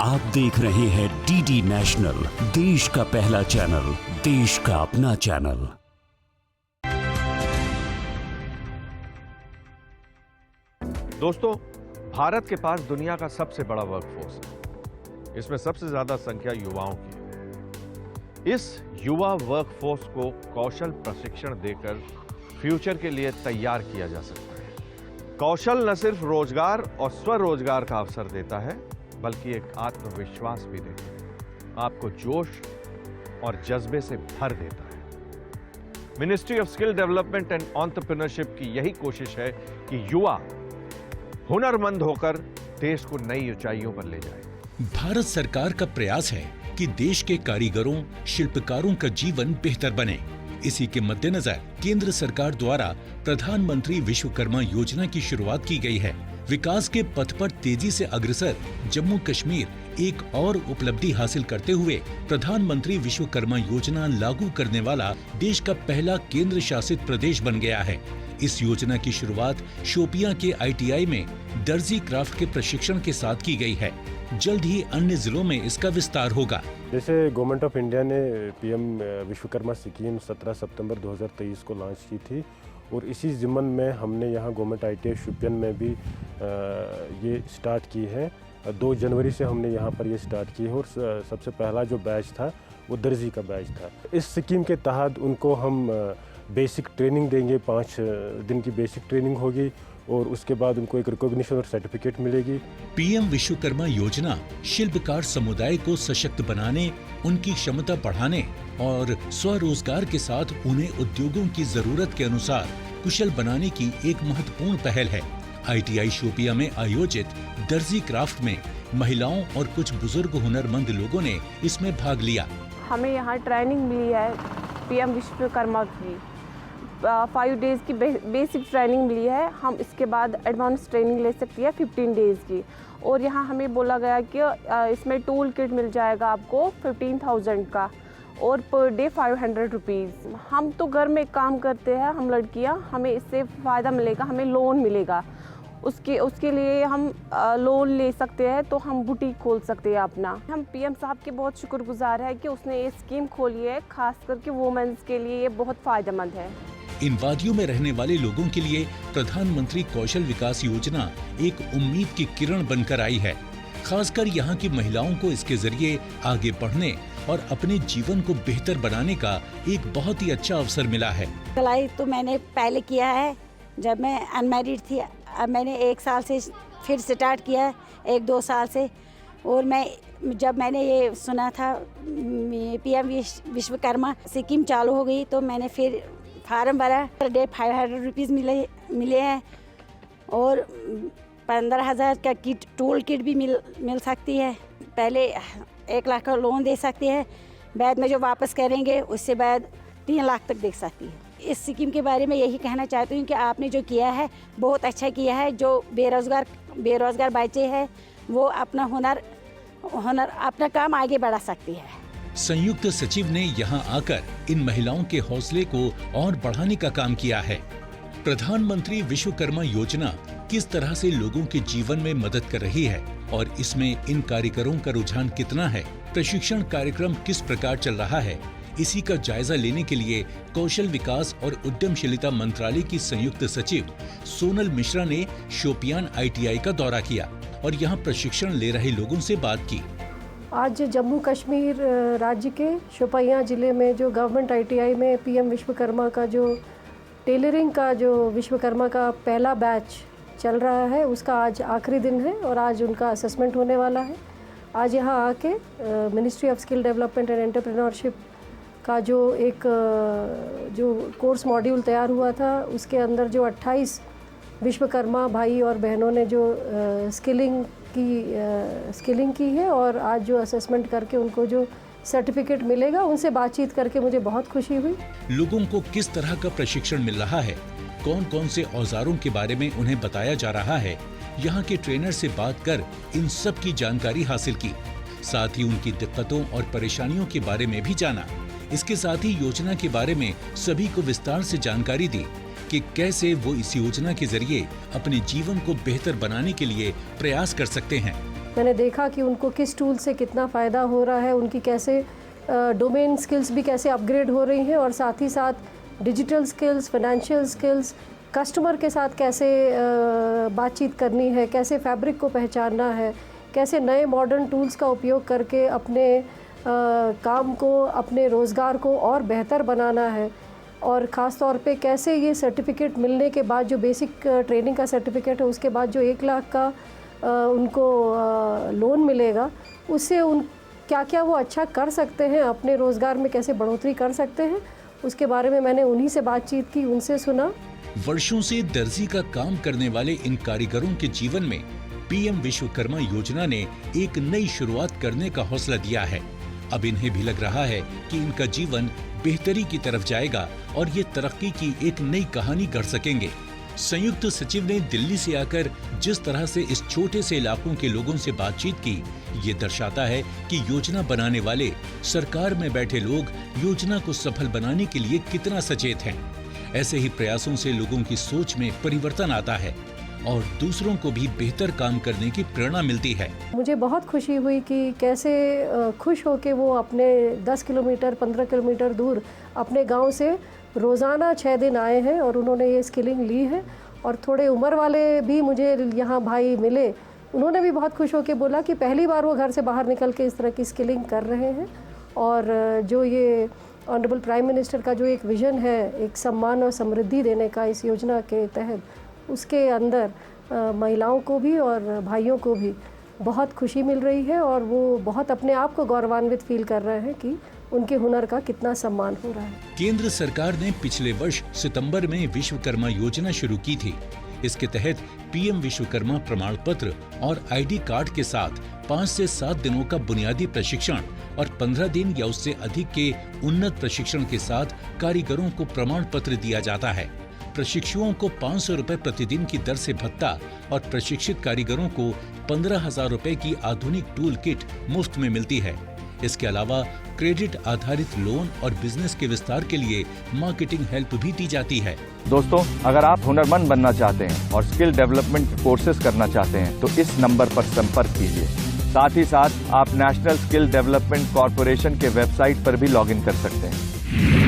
आप देख रहे हैं डीडी नेशनल, देश का पहला चैनल, देश का अपना चैनल। दोस्तों, भारत के पास दुनिया का सबसे बड़ा वर्कफोर्स है। इसमें सबसे ज्यादा संख्या युवाओं की है। इस युवा वर्कफोर्स को कौशल प्रशिक्षण देकर फ्यूचर के लिए तैयार किया जा सकता है। कौशल न सिर्फ रोजगार और स्वरोजगार का अवसर देता है, बल्कि एक आत्मविश्वास भी देता है, आपको जोश और जज्बे से भर देता है। Ministry of skill development and entrepreneurship की यही कोशिश है कि युवा हुनरमंद होकर देश को नई ऊंचाइयों पर ले जाए। भारत सरकार का प्रयास है कि देश के कारीगरों, शिल्पकारों का जीवन बेहतर बने। इसी के मद्देनजर केंद्र सरकार द्वारा प्रधानमंत्री विश्वकर्मा योजना की शुरुआत की गई है। विकास के पथ पर तेजी से अग्रसर जम्मू कश्मीर एक और उपलब्धि हासिल करते हुए प्रधानमंत्री विश्वकर्मा योजना लागू करने वाला देश का पहला केंद्र शासित प्रदेश बन गया है। इस योजना की शुरुआत शोपियां के ITI में दर्जी क्राफ्ट के प्रशिक्षण के साथ की गई है। जल्द ही अन्य जिलों में इसका विस्तार होगा। जैसे गवर्नमेंट ऑफ इंडिया ने PM विश्वकर्मा स्कीम 17 सितंबर 2023 को लॉन्च की थी और इसी ज़िम्मन में हमने यहाँ गवर्नमेंट ITI शोपियां में भी ये स्टार्ट की है। 2 जनवरी से हमने यहाँ पर ये स्टार्ट की है और सबसे पहला जो बैच था वो दर्जी का बैच था। इस स्कीम के तहत उनको हम बेसिक ट्रेनिंग देंगे, 5 दिन की बेसिक ट्रेनिंग होगी और उसके बाद उनको एक रिकॉग्निशन और सर्टिफिकेट मिलेगी। PM विश्वकर्मा योजना शिल्पकार समुदाय को सशक्त बनाने, उनकी क्षमता बढ़ाने और स्वरोजगार के साथ उन्हें उद्योगों की जरूरत के अनुसार कुशल बनाने की एक महत्वपूर्ण पहल है। ITI शोपिया में आयोजित दर्जी क्राफ्ट में महिलाओं और कुछ बुजुर्ग हुनरमंद लोगों ने इसमें भाग लिया। हमें यहाँ ट्रेनिंग मिली है PM विश्वकर्मा की 5 डेज की बेसिक ट्रेनिंग मिली है। हम इसके बाद एडवांस ट्रेनिंग ले सकती है 15 डेज की। और यहाँ हमें बोला गया कि इसमें टूल किट मिल जाएगा आपको 15,000 का और पर डे 500 रुपीज़। हम तो घर में काम करते हैं, हम लड़कियाँ, हमें इससे फ़ायदा मिलेगा, हमें लोन मिलेगा। उसके लिए हम लोन ले सकते हैं, तो हम बुटीक खोल सकते हैं अपना। हम PM साहब के बहुत शुक्रगुजार है कि उसने ये स्कीम खोली है, खास करके वुमेन्स के लिए ये बहुत फ़ायदेमंद है। इन वादियों में रहने वाले लोगों के लिए प्रधानमंत्री कौशल विकास योजना एक उम्मीद की किरण बनकर आई है। खासकर यहाँ की महिलाओं को इसके जरिए आगे बढ़ने और अपने जीवन को बेहतर बनाने का एक बहुत ही अच्छा अवसर मिला है। सिलाई तो मैंने पहले किया है जब मैं अनमैरिड थी। अब मैंने 1 साल से फिर स्टार्ट किया है, 1-2 साल से। और जब मैंने ये सुना था PM विश्वकर्मा स्कीम चालू हो गई तो मैंने फिर फार्म भरा। पर डे 500 रुपीज़ मिले हैं और 15,000 का किट टूल किट भी मिल सकती है। पहले 1 लाख का लोन दे सकती है, बाद में जो वापस करेंगे उससे बाद 3 लाख तक दे सकती है। इस स्कीम के बारे में यही कहना चाहती हूँ कि आपने जो किया है बहुत अच्छा किया है। जो बेरोजगार बच्चे हैं वो अपना हुनर अपना काम आगे बढ़ा सकती है। संयुक्त सचिव ने यहाँ आकर इन महिलाओं के हौसले को और बढ़ाने का काम किया है। प्रधानमंत्री विश्वकर्मा योजना किस तरह से लोगों के जीवन में मदद कर रही है और इसमें इन कारीगरों का रुझान कितना है, प्रशिक्षण कार्यक्रम किस प्रकार चल रहा है, इसी का जायजा लेने के लिए कौशल विकास और उद्यमशीलता मंत्रालय की संयुक्त सचिव सोनल मिश्रा ने शोपियान ITI का दौरा किया और यहाँ प्रशिक्षण ले रहे लोगों से बात की। आज जम्मू कश्मीर राज्य के शोपियां जिले में जो गवर्नमेंट ITI में PM विश्वकर्मा का जो टेलरिंग का जो विश्वकर्मा का पहला बैच चल रहा है, उसका आज आखिरी दिन है और आज उनका असेसमेंट होने वाला है। आज यहाँ आके ministry of skill development and entrepreneurship का जो एक जो कोर्स मॉड्यूल तैयार हुआ था, उसके अंदर जो 28 विश्वकर्मा भाई और बहनों ने जो स्किलिंग की है और आज जो असेसमेंट करके उनको जो सर्टिफिकेट मिलेगा, उनसे बातचीत करके मुझे बहुत खुशी हुई। लोगों को किस तरह का प्रशिक्षण मिल रहा है, कौन कौन से औजारों के बारे में उन्हें बताया जा रहा है, यहाँ के ट्रेनर से बात कर इन सब की जानकारी हासिल की। साथ ही उनकी दिक्कतों और परेशानियों के बारे में भी जाना। इसके साथ ही योजना के बारे में सभी को विस्तार से जानकारी दी कि कैसे वो इस योजना के जरिए अपने जीवन को बेहतर बनाने के लिए प्रयास कर सकते हैं। मैंने देखा कि उनको किस टूल से कितना फ़ायदा हो रहा है, उनकी कैसे डोमेन स्किल्स भी कैसे अपग्रेड हो रही हैं और साथ ही साथ digital skills, financial skills, customer के साथ कैसे बातचीत करनी है, कैसे फैब्रिक को पहचानना है, कैसे नए मॉडर्न टूल्स का उपयोग करके अपने काम को, अपने रोज़गार को और बेहतर बनाना है, और ख़ास तौर पे कैसे ये सर्टिफिकेट मिलने के बाद, जो बेसिक ट्रेनिंग का सर्टिफिकेट है उसके बाद जो 1 लाख का उनको लोन मिलेगा, उससे उन क्या क्या वो अच्छा कर सकते हैं, अपने रोज़गार में कैसे बढ़ोतरी कर सकते हैं, उसके बारे में मैंने उन्हीं से बातचीत की, उनसे सुना। वर्षों से दर्जी का काम करने वाले इन कारीगरों के जीवन में पीएम विश्वकर्मा योजना ने एक नई शुरुआत करने का हौसला दिया है। अब इन्हें भी लग रहा है कि इनका जीवन बेहतरी की तरफ जाएगा और ये तरक्की की एक नई कहानी गढ़ सकेंगे। संयुक्त सचिव ने दिल्ली से आकर जिस तरह से इस छोटे से इलाकों के लोगों से बातचीत की, ये दर्शाता है कि योजना बनाने वाले, सरकार में बैठे लोग योजना को सफल बनाने के लिए कितना सचेत हैं। ऐसे ही प्रयासों से लोगों की सोच में परिवर्तन आता है और दूसरों को भी बेहतर काम करने की प्रेरणा मिलती है। मुझे बहुत खुशी हुई कि कैसे खुश होके वो अपने 10 किलोमीटर 15 किलोमीटर दूर अपने गांव से रोज़ाना 6 दिन आए हैं और उन्होंने ये स्किलिंग ली है। और थोड़े उम्र वाले भी मुझे यहाँ भाई मिले, उन्होंने भी बहुत खुश होके बोला कि पहली बार वो घर से बाहर निकल के इस तरह की स्किलिंग कर रहे हैं। और जो ये ऑनरेबल प्राइम मिनिस्टर का जो एक विज़न है, एक सम्मान और समृद्धि देने का इस योजना के तहत, उसके अंदर महिलाओं को भी और भाइयों को भी बहुत खुशी मिल रही है और वो बहुत अपने आप को गौरवान्वित फील कर रहे हैं कि उनके हुनर का कितना सम्मान हो रहा है। केंद्र सरकार ने पिछले वर्ष सितंबर में विश्वकर्मा योजना शुरू की थी। इसके तहत पीएम विश्वकर्मा प्रमाण पत्र और आईडी कार्ड के साथ 5 से 7 दिनों का बुनियादी प्रशिक्षण और 15 दिन या उससे अधिक के उन्नत प्रशिक्षण के साथ कारीगरों को प्रमाण पत्र दिया जाता है। प्रशिक्षुओं को 500 रुपए प्रतिदिन की दर से भत्ता और प्रशिक्षित कारीगरों को 15,000 रुपए की आधुनिक टूल किट मुफ्त में मिलती है। इसके अलावा क्रेडिट आधारित लोन और बिजनेस के विस्तार के लिए मार्केटिंग हेल्प भी दी जाती है। दोस्तों, अगर आप हुनरमंद बनना चाहते हैं और स्किल डेवलपमेंट कोर्सेज करना चाहते हैं तो इस नंबर पर संपर्क कीजिए। साथ ही साथ आप नेशनल स्किल डेवलपमेंट कॉर्पोरेशन के वेबसाइट पर भी लॉगिन कर सकते हैं।